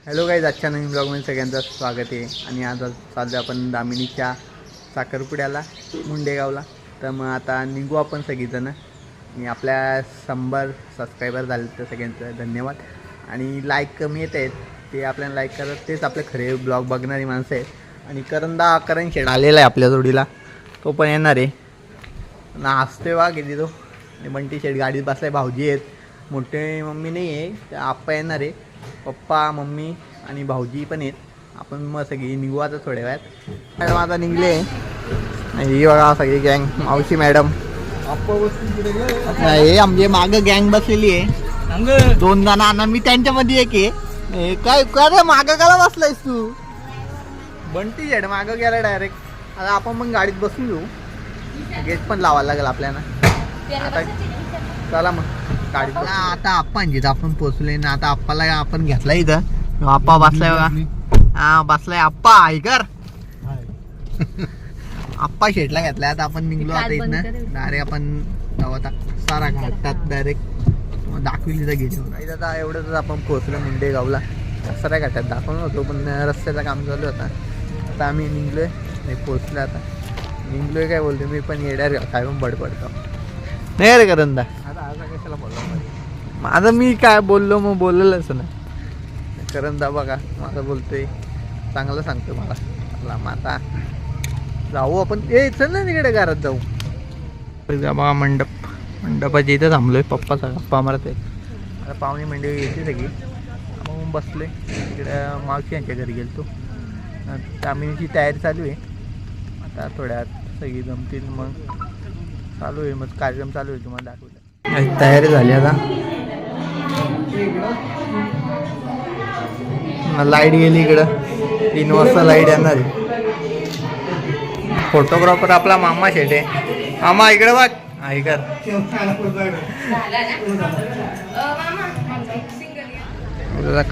Hello guys, आजच्या नवीन ब्लॉगमध्ये सगळ्यांचं स्वागत आहे. आणि आज चाललो आपण दामिनीच्या साखरपुड्याला मुंडेगावला. तर मग आता निघू आपण सगळीजणं. आणि आपल्या 100 सबस्क्रायबर झाले तर सगळ्यांचं धन्यवाद. आणि लाईक कमी येत आहेत ते आपल्याला लाईक करत, तेच आपले खरे ब्लॉग बघणारी माणसं आहेत. आणि करण शेड आलेला आहे आपल्या जोडीला, तो पण येणार आहे ना. हसतोय वा किती तो. आणि बंटी शेड गाडीत बसलाय. भाऊजी आहेत, मोठे मम्मी नाही आहे, तर आप्पा येणार आहे, पप्पा मम्मी आणि भाऊजी पण आहेत. आपण मग सगळी निघू आता थोड्या वेळात. मॅडम आता निघले. ही बघा सगळी गँग. मावशी मॅडम हे आमचे मागं गँग बसलेली आहे. 2 जण आणा, मी त्यांच्यामध्ये एक आहे. काय काय मागं काला बसलायस तू? बंटी शेड मागं गेला डायरेक्ट. आता आपण मग गाडीत बसून घेऊ. गेट पण लावायला लागेल आपल्याला. आता चला मग गाडीत. आता आपण जिथं आपण पोचलोय ना, आता आप्पाला आपण घेतलाय इथं. आप्पा बसलाय बघा. हा बसलाय आप्पा. ऐकर आप्पा शेटला घेतलाय. आता आपण निघलो आता इथनं डायरेक्ट आपण आता सारा घाटात डायरेक्ट दाखविली तर गेली. आता एवढंच आपण पोचलो मुंडेगावला. सारा घाटात दाखवून होतो पण रस्त्याचं काम चालू होता. आता आम्ही निघलोय, पोचलो. आता निघलोय काय बोलतो मी पण येड्यार काय पण बडबडतो नाही रे करंदा. आता कशाला बोललो माझं मी काय बोललो मग बोललेलंच ना. करंदा बघा माझं बोलतोय, चांगलं सांगतो मला. मग आता जाऊ आपण. चल ना तिकडे घरात जाऊ. बघा मंडपाच्या इथं थांबलोय. पप्पा मारत आहे. आता पाहुणे मंडळी येते सगळी. मग बसलोय तिकडे. मावशी यांच्या घरी गेलो. तामिनीची तयारी चालू आहे. आता थोड्यात सगळी जमतील मग चालू आहे. मग कार्यक्रम चालू आहे, तुम्हाला दाखवलं. तयारी झाली आता. लाईट गेली इकडं. 3 वाजता लाईट येणार आहे. फोटोग्राफर आपला मामा शेट आहे. मामा इकडे बघ. ऐकर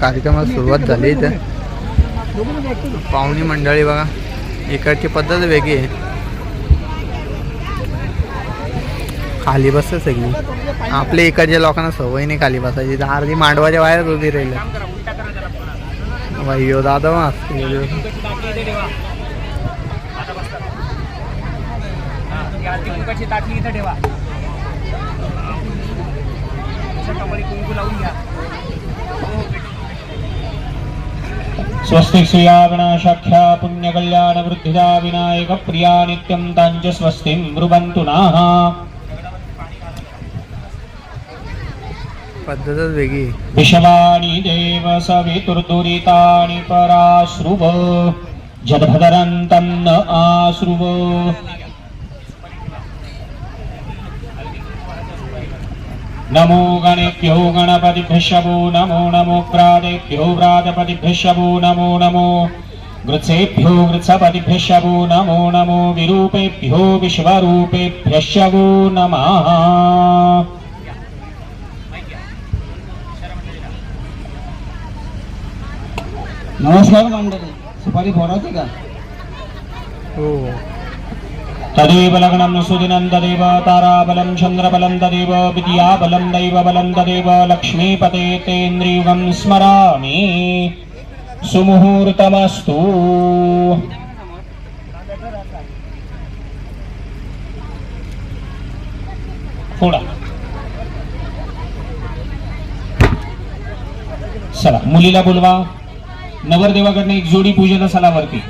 कार्यक्रमाला सुरुवात झाली इथं. पाहुणी मंडळी बघा. इकडची पद्धत वेगळी आहे. खाली बसतं सगळी. आपल्या इकडच्या लोकांना सवय नाही खाली बसायची. अर्धी मांडवाच्या बाहेर उभी राहिली. भाई दादा स्वस्ति श्रियागणाशाख्या पुण्यकल्याण वृद्धिदा विनायक प्रिया नित्यं तांच स्वस्तिं ब्रुवन्तु नः. पद्धतच वेगळी. विश्वाणी देव सवितुर्दुरितानि पराश्रुव जडभदरन्तं न आश्रुव. नमो गणेभ्यो गणपतिभ्यो नमो नमो व्रातेभ्यो व्रातपतिभ्यो नमो नमो गृत्सेभ्यो गृत्सपतिभ्यो नमो नमो विरूपेभ्यो विश्वरूपेभ्यो नमः. नमस्कार मंडळी. सुपारी फोडायची का? हो. तदेव लग्नं सुदिनं तदेव ताराबलं चन्द्रबलं तदेव विद्याबलं दैवबलं तदेव लक्ष्मीपते तेन्द्रियुगं स्मरामि. सुमुहूर्तमस्तु. फोडा. चला मुलीला बोलवा. नवरदेवाकडनं एक जोडी पूजेला सलावरती.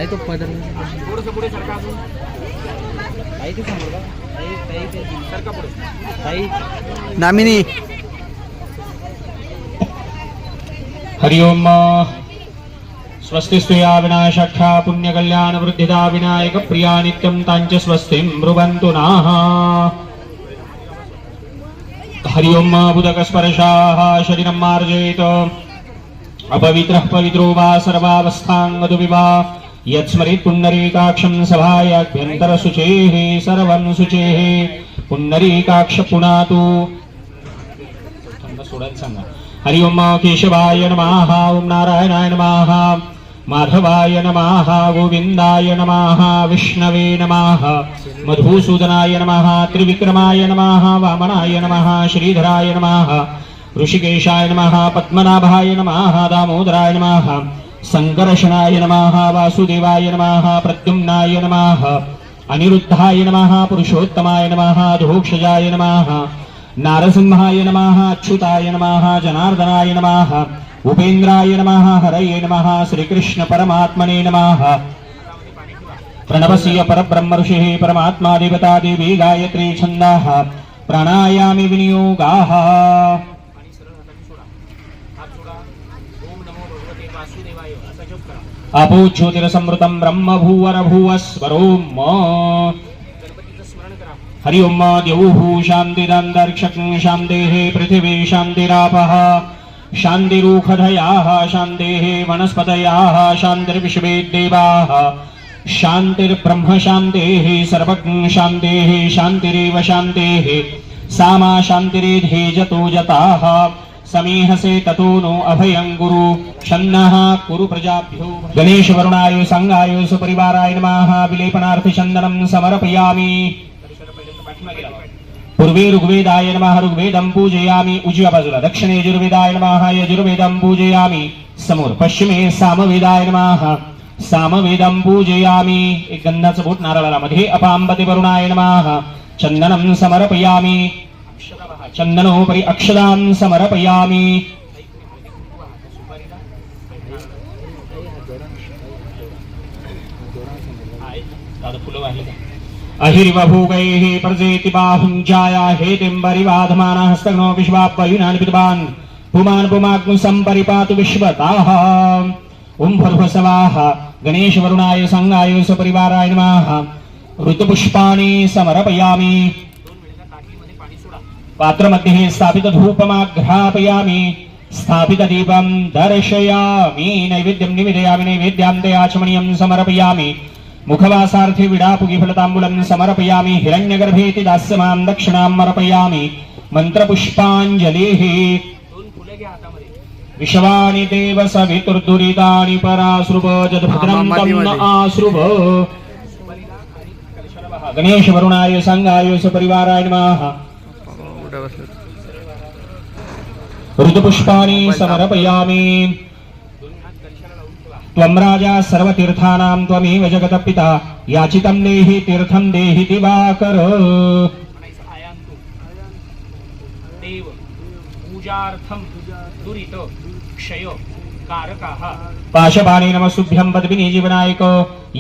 तो पदर दामिनी. हरि ओम. स्वस्ति स्तुया विनाशाख्या पुण्यकल्याण वृद्धिदा विनायक प्रिया नित्यं तांच स्वस्तिं ब्रुवन्तु नः. हरि ओम. बुधकस्पर्शाः शरीरं मार्जयेत्. अपवित्रः पवित्रो वा सर्वावस्थाङ्गतुविवा यत्स्मरेत् पुण्डरीकाक्षं सभायाभ्यन्तरशुचेः सर्वं शुचेः पुण्डरीकाक्ष पुनातु हरि ओम केशवाय नमः ओम नारायणाय नमः माधवाय नमः गोविन्दाय नमः विष्णवे नमः मधुसूदनाय नमः त्रिविक्रमाय नमः वामनाय नमः श्रीधराय नमः ऋषिकेशाय नमः पद्मनाभाय नमः दामोदराय नमः संकर्षणाय नमः वासुदेवाय नमः प्रद्युम्नाय नमः अनिरुद्धाय नमः पुरुषोत्तमाय नमः धोक्षजाय नमः नारसिंहाय नमः अच्युताय नमः जनार्दनाय नमः उपेन्द्राय नमः हरये नमः श्रीकृष्ण परमात्मने नमः प्रणवस्य परब्रह्म ऋषिः परमात्मा देवता देवी गायत्री छन्दः प्राणायामि विनियोगाः आपो ज्योतिरसमृतं ब्रह्म भूवर भुवस्वरोम हरि ओम द्यौः शान्तिरन्तरिक्षं शान्तेः पृथिवी शान्तिरापः शान्तिरूखधयाः शान्तेः वनस्पतयः शान्तिर्विश्वे देवाः शान्तिर्ब्रह्म शान्तेः सर्वज्ञ शान्तेः शान्तिरेव शान्तेः सामा शान्तिरेधेजतो जताः समीहसे ततो नो अभयं गुरु शन्नः कुरु प्रजाभ्यो गणेश वरुणाय संगाय सुपरिवाराय नमः विलेपनार्थ चन्दनं समर्पयामि पूर्वे ऋग्वेदाय नमः ऋग्वेदं पूजयामि उजव्या बाजूला दक्षिणे यजुर्वेदाय नमः यजुर्वेदं पूजयामि समोर पश्चिमे सामवेदाय नमः सामवेदं पूजयामि एक गंधाचं बोट नारळाला मध्ये अपांबते वरुणाय नमः चंदनं समर्पयामि चंदनोपरि अक्षदां समर्पयामि अहिरिवभूगैः प्रजेति बाहुञ्जाया हेतिम्बरिवाधमानः हस्तग्नो विश्वापयुनानि विद्वान् पुमान् पुमाग्नु सम्परिपातु विश्वताः ॐ भर्भसवाः गणेश वरुणाय संगाय सपरिवाराय नमः ऋतुपुष्पाणि समर्पयामि पात्रमध्ये स्थापित धूपमाघ्रापयामि स्थापित दीपं दर्शयामि नैवेद्यं निवेदयामि नैवेद्यान्ते आचमनीयं समर्पयामि मुखवासार्थे विडापुगी फलताम्बूलं समर्पयामि हिरण्यगर्भेति दास्यमां दक्षिणां अर्पयामि मंत्रपुष्पाञ्जलिः विश्वानि देव सवितुर्दुरितानि पराश्रुव जद्भद्रं तं न आश्रुव गणेश वरुणाय संगाय सपरिवाराय नमः ऋतुपुष्पाणि समर्पयामि त्वं राजा सर्वतीर्थानां त्वमेव जगतपिता याचितं देहि तीर्थं देहि दिवाकर देव पूजार्थं दुरित क्षय कारकः पाशपाणि नमस्तुभ्यं पद्मिनी जीवनायक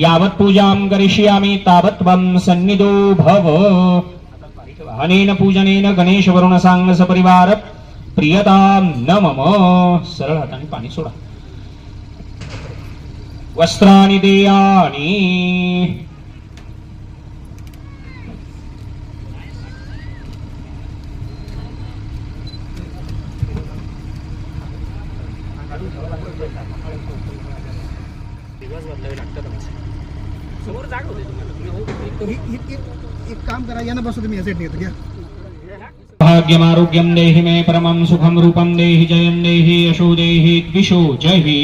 यावत् पूजां करिष्यामि तावत् त्वं सन्निधो भव अनेन पूजनेन गणेश वरुण सांग सपरिवार प्रियतां न मम सरळ हाताने पाणी सोडा वस्त्राणि देयानि एक काम करा यांना बसू तुम्ही यासाठी येतो घ्या भाग्यमारोग्यं देहि मे परमं सुखं रूपं देहि जयं देहि यशो देहि द्विषो जहि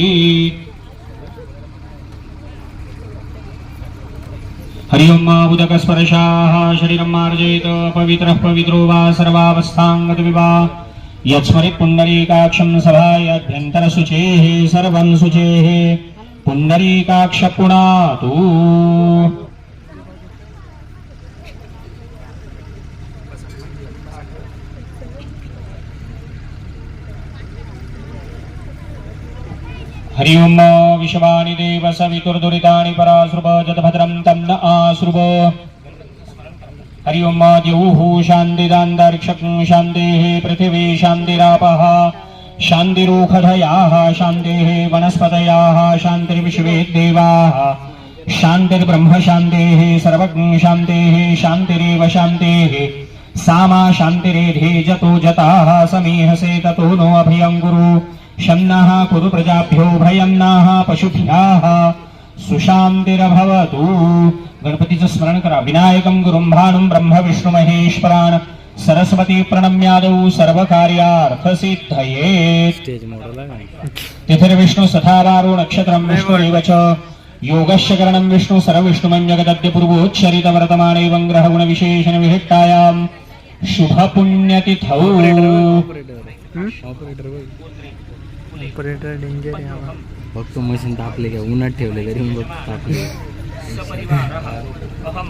हरि ओम उदकस्पर्शाः शरीरं मार्जयेत पवित्रः पवित्रो वा सर्वावस्थाङ्गतविवा यत्स्मरेत् पुण्डरीकाक्षं सभायाभ्यन्तरशुचेः सर्वं शुचेः पुण्डरीकाक्ष पुनातु हरि ओम विश्वानि देव सवितुर्दुरितानि पराश्रुव जद्भद्रं तं न आश्रुव हरि ओम द्यौः शान्तिदान्तरिक्षं शान्तेः पृथिवी शान्तिरापः शान्तिरूखधयाः शान्तेः वनस्पतयः शान्तिर्विश्वे देवाः शान्तिर्ब्रह्म शान्तेः सर्वज्ञ शान्तेः शान्तिरेव शान्तेः सामा शान्तिरेधे जतो जताः समीहसे ततो नो अभयं गुरु शन्नः कुरु प्रजाभ्यो भयं नः पशुभ्यः सुशान्तिर्भवतु. गणपतीचं स्मरण करा. विनायकं गुरुं भानुं ब्रह्म विष्णु महेश्वरान् सरस्वती प्रणम्यादौ सर्वकार्यार्थसिद्धये. तिथिर्विष्णु सथावारो नक्षत्रं विष्णुरेव च योगस्य करणं विष्णु सर्वविष्णुमं जगदद्य पूर्वोच्चरित वर्तमाने ग्रह गुण विशेषण विशिष्टायां शुभ पुण्यतिथौ. ऑपरेटर डेंजर आहे आम्हाला. बघतो मशीन तापले का उन्हात ठेवले तरी बघ तापले. अहं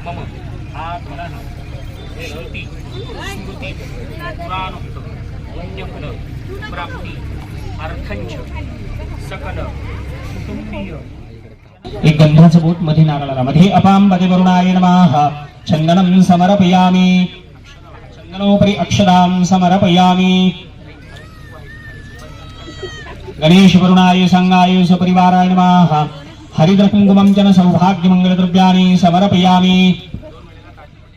मम आत्मनः श्रुति स्मृति पुराणोक्त पुण्यफल प्राप्ती अर्थंच सकल कुटुंबीय. एक गंधाचं बोट मध्ये नारळाला मध्ये अपांबदे वरुणाय नमः. चंदनं समर्पयामि चंदनोपरि अक्षदां समर्पयामि. गणेश वरुणाय संगाय सपरिवाराय नमः. हरिद्र कुंकुमं जन सौभाग्य मंगल द्रव्याणि समर्पयामि.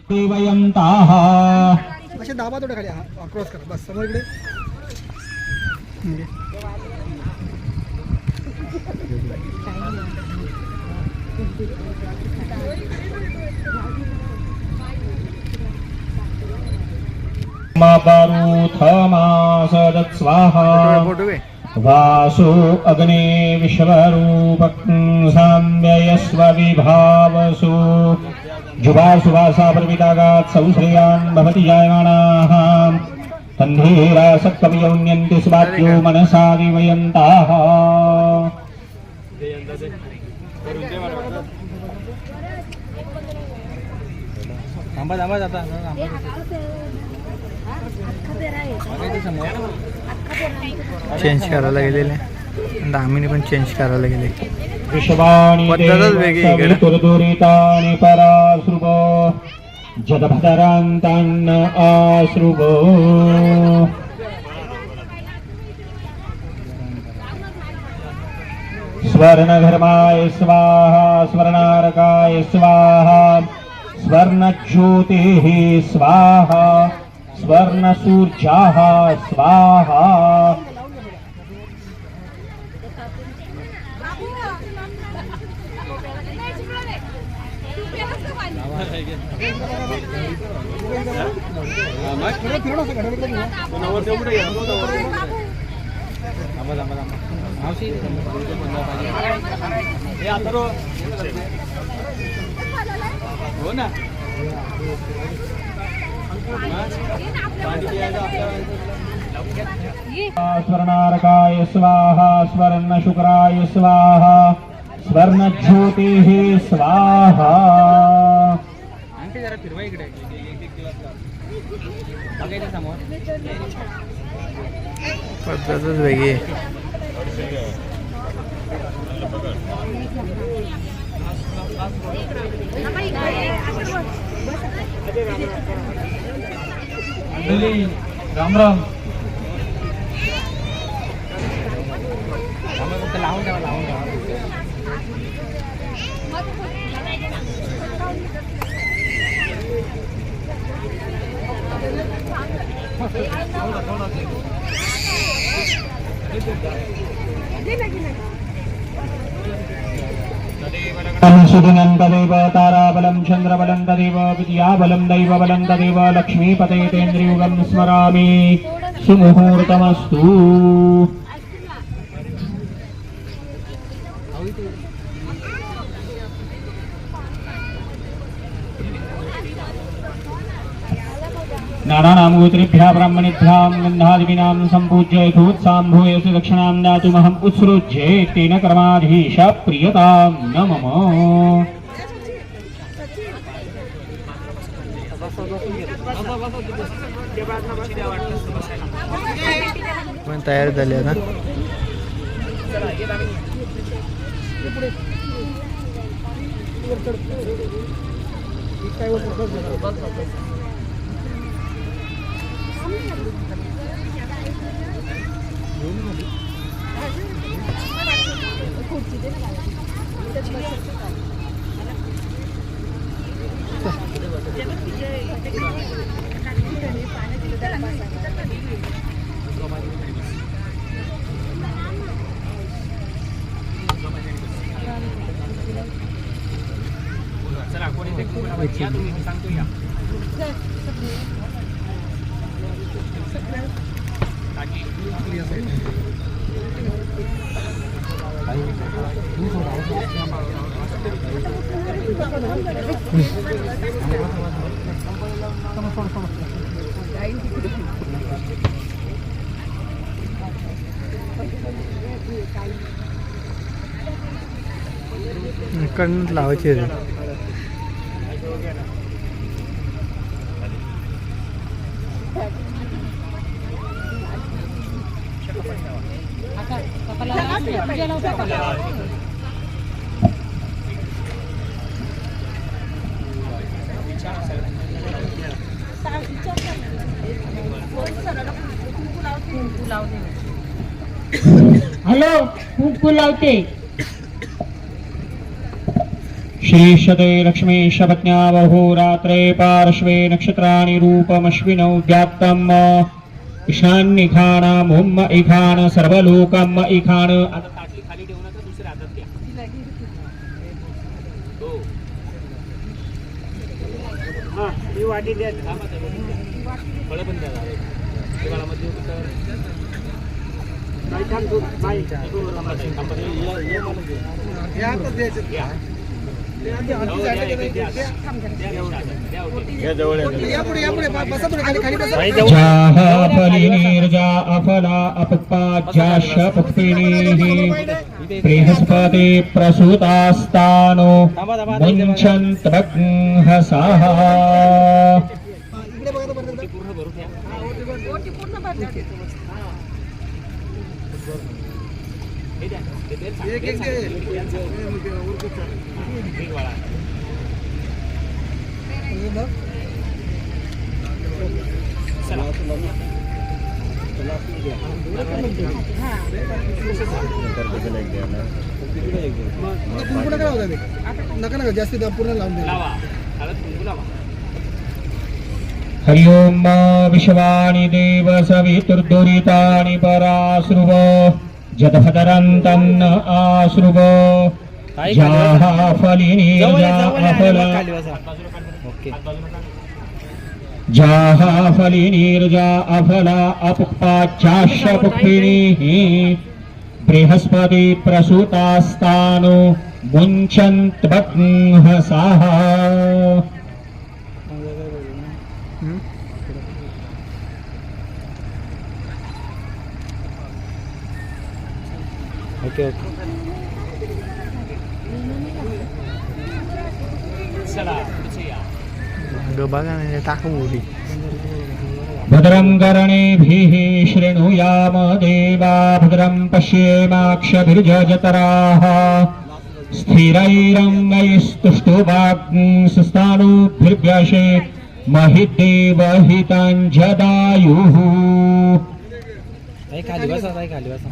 देवयन्ताः असे दाबा थोडे खाली क्रॉस करा बस समोर इकडे. मारुथमासदत् स्वाहा. वासो अग्ने विश्वरूपं साम्ययस्व विभावसु. जुवासुवासापर्वितागात् सौश्रेयान् भवति जायमानाः. तन्धीरासक्तमयौन्यन्ति स्वाद्यो मनसा दिवयन्ताः. थांबा थांबा जाता चेंज करायला गेलेले 10 मिनिट पण चेंज करायला गेले. विश्वाणि पद्धतच वेगळी इकडे. दुर्दुरितानि पराश्रुव जदभदरान्तान्न आश्रुव. स्वर्णधर्माय स्वाहा स्वर्णारकाय स्वाहा स्वर्णज्योतिः स्वाहा स्वर्णसूर्याः स्वाहा. हो ना स्वर्णारकाय स्वाहा स्वर्णशुक्राय स्वाहा स्वर्णज्योतिः स्वाहा. जरा फिरवा इकडे बघायचं समोर. पद्धतच वेगळी आहे. राम राम. फक्त लावून ठेवा लावून ठेवा. सुदिनं तदेव ताराबलं चन्द्रबलं तदेव विद्याबलं दैवबलं तदेव लक्ष्मीपते तेन्द्रियुगं स्मरामि. सुमुहूर्तमस्तु. नानानां गोत्रेभ्यः ब्राह्मणेभ्यां गन्धादिविनां सम्पूज्य यथोत्साम्भूयस्य दक्षिणां दातुमहम् उत्सृज्ये. तेन क्रमाधीश प्रियतां न मम. पण तयार झाले आता. इकडून लावायची आहे हॅलो कुंकू लावते. श्रीशते लक्ष्मीश पत्न्या बहुरात्रे पार्श्वे नक्षत्राणि रूपमश्विनौ व्याप्तम् ईशान्यखाणम् ओम इखाण सर्वलोकम् इखाण. आता ताटली खाली ठेवू नका, दुसऱ्या हातात घ्या. हो. हा, ही वाटी द्या. फळं पण द्या. देवाळामध्ये उतर. काय काम तू? बाई, इकडून नंबर आहे. कंपनी ये मला दे. हे आताच द्यायचं. घ्या. या पुढे बसा पुढे खाली बसा. जाह फलिनीर्जा अफला अपपाज्याश पुष्पिणीः बृहस्पति प्रसूतास्तानो मुञ्चन्त भग्नहसाः. इकडे बघा तर बरं. पूर्ण भरून द्या. एक एक दे. कुंकू नका लावू द्या. नका जास्ती पूर्ण लावून द्या. हरि ओम विश्वानि देव सवितुर्दुरितानि पराश्रुव जदभदरन्तन्न आश्रुव जाहा फलिनीर्जा अफला जाहा फलिनीर्जा अफला अपुक्पाच्चाश्च पुष्पिणीः बृहस्पति प्रसूतास्तानो मुञ्चन्त भग्नहसाः. Okay okay. बघा ना टाकू उडी. भद्रं कर्णेभिः शृणुयाम देवा भद्रं पश्येमाक्षभिर्जतराः स्थिरैरङ्गैस्तुष्टुवाग्ंसुस्थाणुभिर्व्यशे महिदेवहिताञ्जदायुः. खाली बसा, खाली बसा.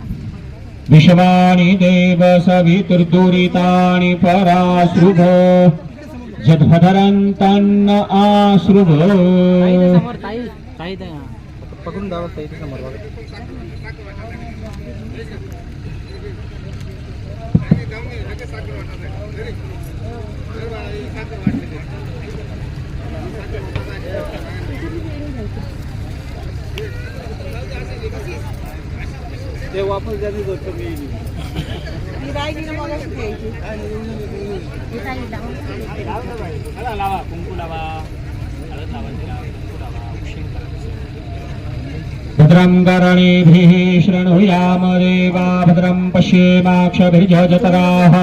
विश्वानि देव सवितुर्दुरितानि पराश्रुभ जद्भदरन्तन्न आश्रुभ. पकडून द्यावं ताई समोर बघा. ते वापस द्यायची गोष्ट मी लावा कुंकू लावा. भद्रं कर्णेभिः शृणुयाम देवा भद्रं पश्येमाक्षभिर्जतराः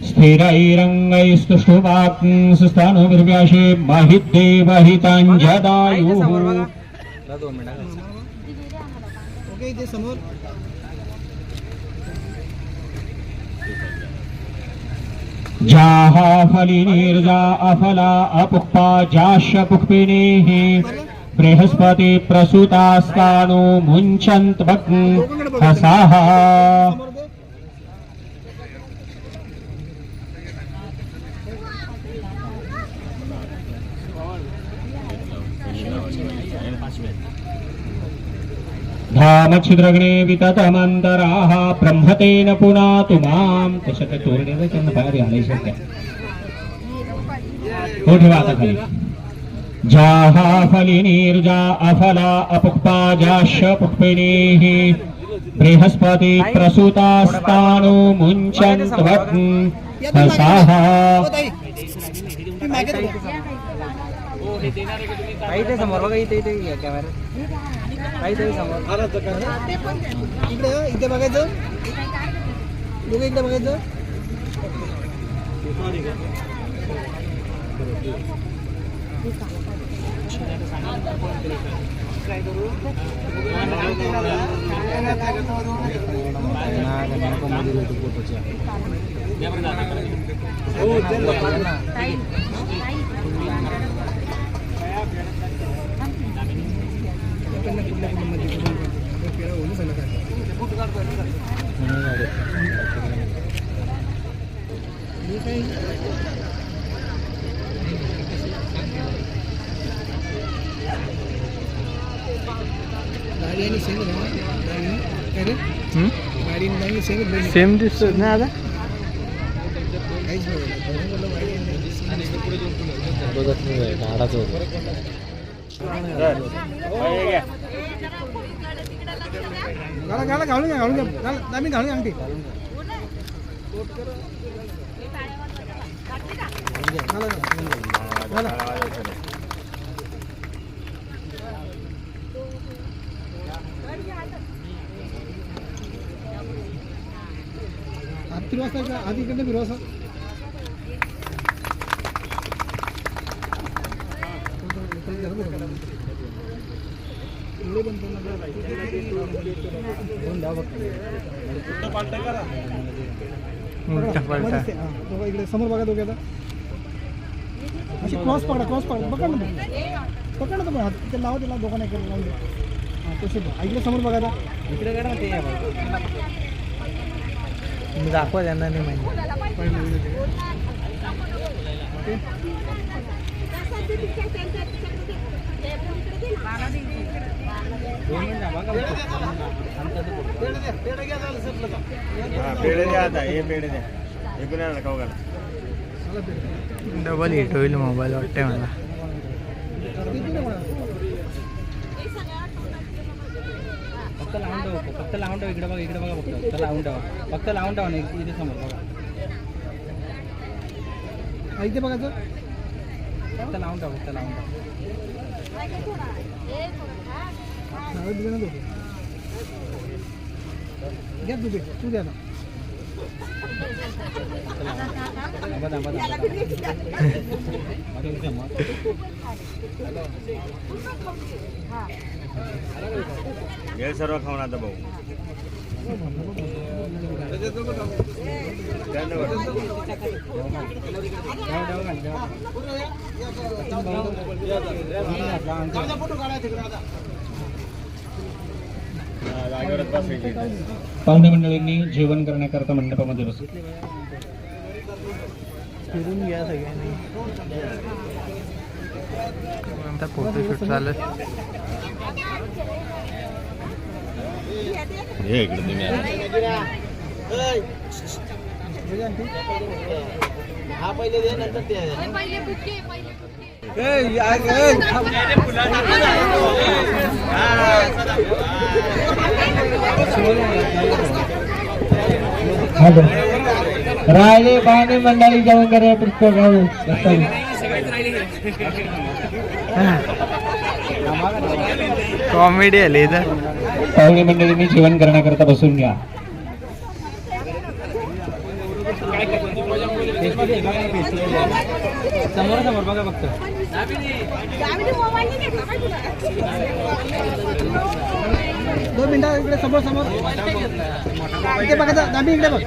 स्थिरैरङ्गैस्तुष्टुवाग्ंसुस्थाणुभिर्व्यशे महिदेवहिताञ्जदायुः. 2 मिनिटं. ओके इथे समोर. जाहा फलिनीर्जा अफला अपुक्पाज्याश्च पुष्पिणीः बृहस्पति प्रसूतास्तानो मुञ्चन्त भग्नहसाः. समोर दे. धामच्छिद्रग्ने विततमन्तराः ब्रह्मतेन पुनातु मां. तशा तोरणे त्यांना बाहेर आले शक्य. हो ठेवा आता खाली. जाहा फलिनीर्जा अफला अपुक्पा जाश पुष्पिणीः बृहस्पति प्रसूतास्तानु मुञ्चन्त्वत् ससाः. इथे समोर बघा, इथे इथे कॅमेरा काहीतरी समोर. इकडे इथे बघायचं, दोघं इकडे बघायचं. सेम दिसतो ना आता. बघत नाही झाडाच होत. घाला घालून घ्या, घालून घ्या. आम्ही घालून अंगठी घाला. हात फिरवासा, आधी इकडे फिरवासा. इकडे समोर बघा दोघे आता. अशी क्रॉस पकडा, क्रॉस पकडा. पकड ना, पकड ना तुम्ही हात ते लावा, त्याला दोघांना इकडे लावून द्या. हां तसे इकडे समोर बघा आता. इकडे करा ते तुम्ही दाखवा, त्यांना नाही माहिती. डबल हिट होईल मोबाईल वाटतंय मला. फक्त लावून ठेवा, फक्त लावून ठेवा. इकडे बघा, इकडे बघा. फक्त लावून ठेवा, फक्त लावून ठेवा. नाही इथे समोर बघा, इथे बघायचं. फक्त लावून ठेवा, फक्त लावून ठेवा. घ्या तुझे, तू द्या ना. सर्व खाऊन आता भाऊ पाहुणे मंडळींनी जेवण करण्याकरता मंडपामध्ये बसले. फिरून घ्या सगळ्यांनी. आता फोटोशूट चालू. हे इकडे तुम्ही हा पहिले दे, नंतर ते राहिले पाहुणे मंडळी जेवण करे पुष्कळ गाऊ. कॉमेडी आली इथं. पाहुणे मंडळींनी जेवण करण्याकरता बसून घ्या. समोर समोर बघा फक्त. 2 मिनिटं इकडे समोर समोर. इथे बघायचं, दाबी इकडे बघ.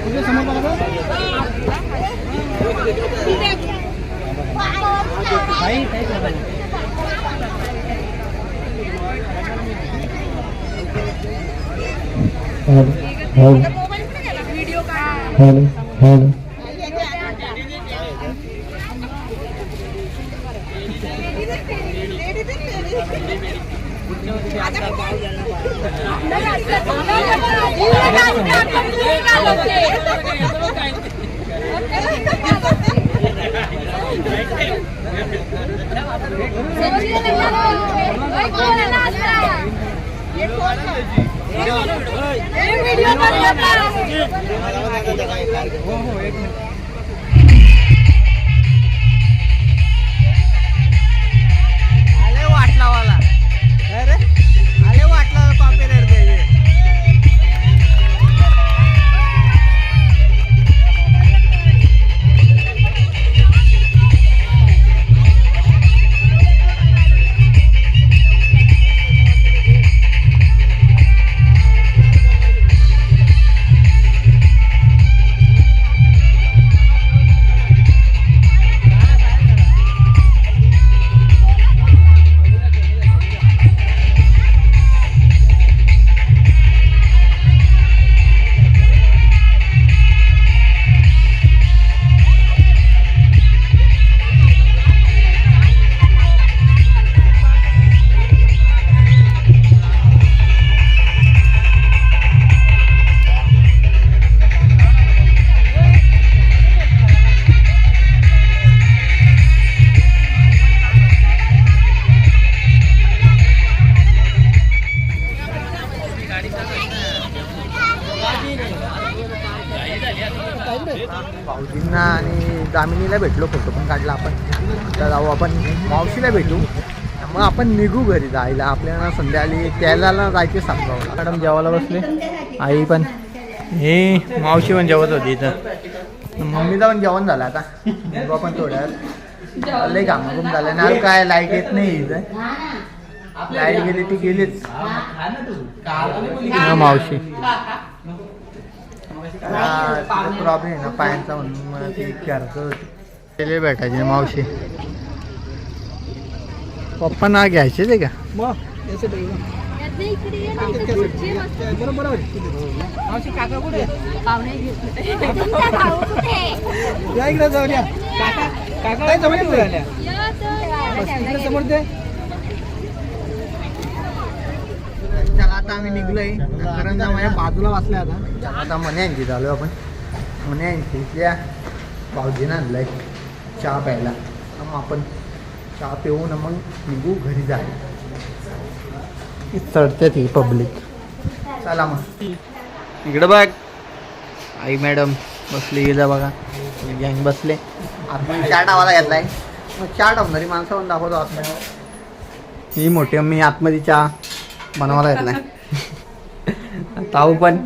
इकडे समोर बघायचं. आले वाटला वाला अरे आले वाटला कॉपीराइट द्यायचे भाऊजींना आणि दामिनीला भेटलो, फोटो पण काढला आपण. आता जाऊ आपण मावशीला भेटू, मग आपण निघू घरी जायला. आपल्याला संध्याकाळी त्याला जायचे सांगावं. मॅडम जेवायला बसले, आई पण, हे मावशी पण जेवत होती इथं. मम्मीचं पण जेवण झालं. आता निघू आपण थोड्या लय कामाकुम झालं ना. काय लाईट येत नाही इथं, लाईट गेली ती गेलीच मावशी. प्रॉब्लेम आहे ना पायांचा, म्हणून मला ते घरचं भेटायचे मावशी. पप्पा ना घ्यायचे ते का मग याचे बरोबर या इकडे जाऊन या. काय समोर ते. चला आता आम्ही निघलोय. करंजा माझ्या बाजूला वाचल्या. आता मने यांची झालो आपण. मने यांची इथल्या भाऊजीनं आणलाय चहा प्यायला. मग आपण चहा पिऊन मग निघू घरी जायला. चढते ती पब्लिक. चला मग इकडं बघ, आई मॅडम बसली गेला बघा, गँग बसले. आता चहा टावाला घेतलाय. मग चहा टावणारी माणसं पण दाखवतो आतमध्ये. ही मोठी मी आतमध्ये चहा बनवायला घेतलाय. ताऊ पण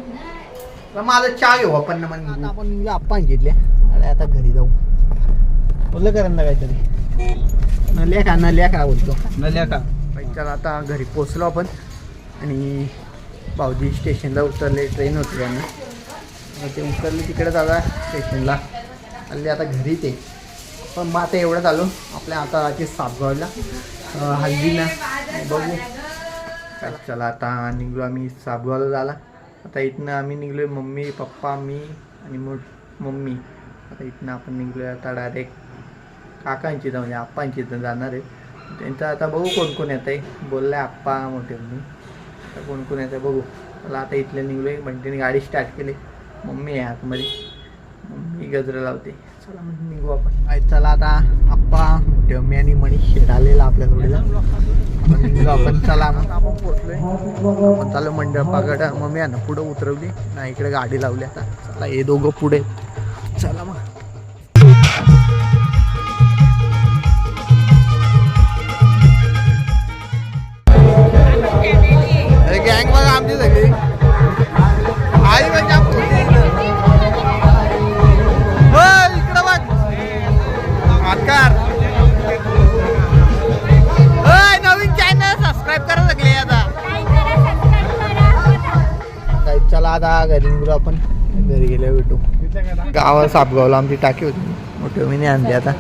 माझा चहा घेऊ आपण ना. मग आपण निघलो आपण घेतल्या. अरे आता घरी जाऊ बोललं करण ना काहीतरी. नल्या का बोलतो नल्या का. चला आता घरी पोचलो आपण. आणि भाऊजी स्टेशनला उतरले. ट्रेन होती त्यांना, ते उतरले तिकडे दादा स्टेशनला. आले आता घरी ते. पण मग आता एवढं चालू आपल्या आता सापगावला हल्दीला बघू. चला आता निघलो आम्ही सापगावला झाला. आता इथनं आम्ही निघलो आहे, मम्मी पप्पा मी आणि मम्मी. आता इथनं आपण निघलो आहे आता डायरेक्ट काकांची इथं, म्हणजे आप्पांची इथं जाणार आहे. त्यांचं आता बघू कोण कोण येतं आहे. बोललं आहे आप्पा मोठे मी. आता कोण कोण येतं आहे बघू. मला आता इथले निघलो आहे. बंटीने गाडी स्टार्ट केली. मम्मी आहे आतमध्ये, मम्मी गजरं लावते. चला म्हणजे निघू आपण. चला आता आप्पा मोठे मम्मी आणि मनीष आलेला आपल्या थोडीला निघलो आपण. चला मग आपण पोचलोय. आपण चालू मंडपाकडे. मम्मी आहे ना पुढं उतरवली ना, इकडे गाडी लावली. आता चला हे दोघं पुढे. चला मग गँग बघा आमची सगळी. आई म्हणजे इकडं बघ आकार. नवीन चॅनल सबस्क्राईब करा सगळे. आता चला आता घरी निघलो आपण. घरी गेल्या भेटू. गावात सापगावला आमची टाकी होती, मोठी मी आणली. आता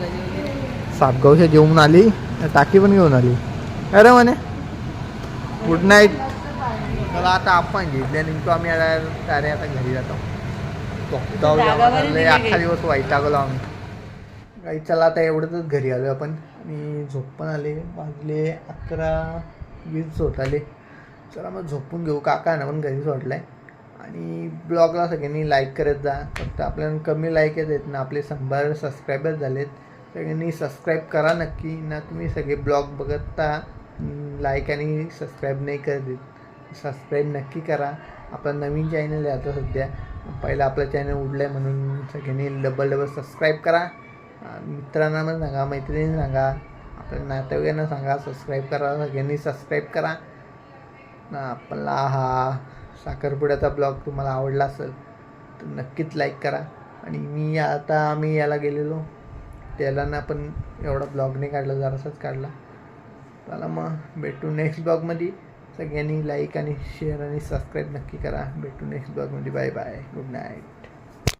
सापगावच्या जेवून आली, टाकी पण घेऊन आली. अरे म्हणे गुड नाईट. चला आता आपण घेतल्या निघतो आम्ही. अरे आता घरी जातो. अख्खा दिवस वैतागलो आम्ही. काही चला आता एवढंच घरी आलो आपण. आणि झोप पण आले. वाजले 11:20 होत आले. चला मग झोपून घेऊ. काकांना पण घरी सोडलं आहे. आणि ब्लॉगला सगळ्यांनी लाईक करत जा. फक्त आपल्याला कमी लाईक येत ना, आपले 100 सबस्क्रायबर झालेत. सगळ्यांनी सबस्क्राईब करा नक्की ना. तुम्ही सगळे ब्लॉग बघता लाईक आणि सबस्क्राईब नाही करत. सबस्क्राईब नक्की करा. आपला नवीन चॅनल आहे आता सध्या. पहिला आपलं चॅनल उडलं आहे म्हणून सगळ्यांनी डबल सबस्क्राईब करा. मित्रांना पण सांगा, मैत्रिणींना सांगा, आपल्या नातेवाईकांना सांगा सबस्क्राईब करा. सगळ्यांनी सबस्क्राईब करा ना. आपला हा साखरपुड्याचा ब्लॉग तुम्हाला आवडला असेल तर नक्कीच लाईक करा. आणि आम्ही याला गेलेलो त्याला ना पण एवढा ब्लॉग नाही काढला, जरासाच काढला. चला मग भेटू नेक्स्ट ब्लॉगमध्ये. सगळ्यांनी लाईक आणि शेअर आणि सबस्क्राईब नक्की करा. भेटू नेक्स्ट ब्लॉगमध्ये. Bye bye. Good night.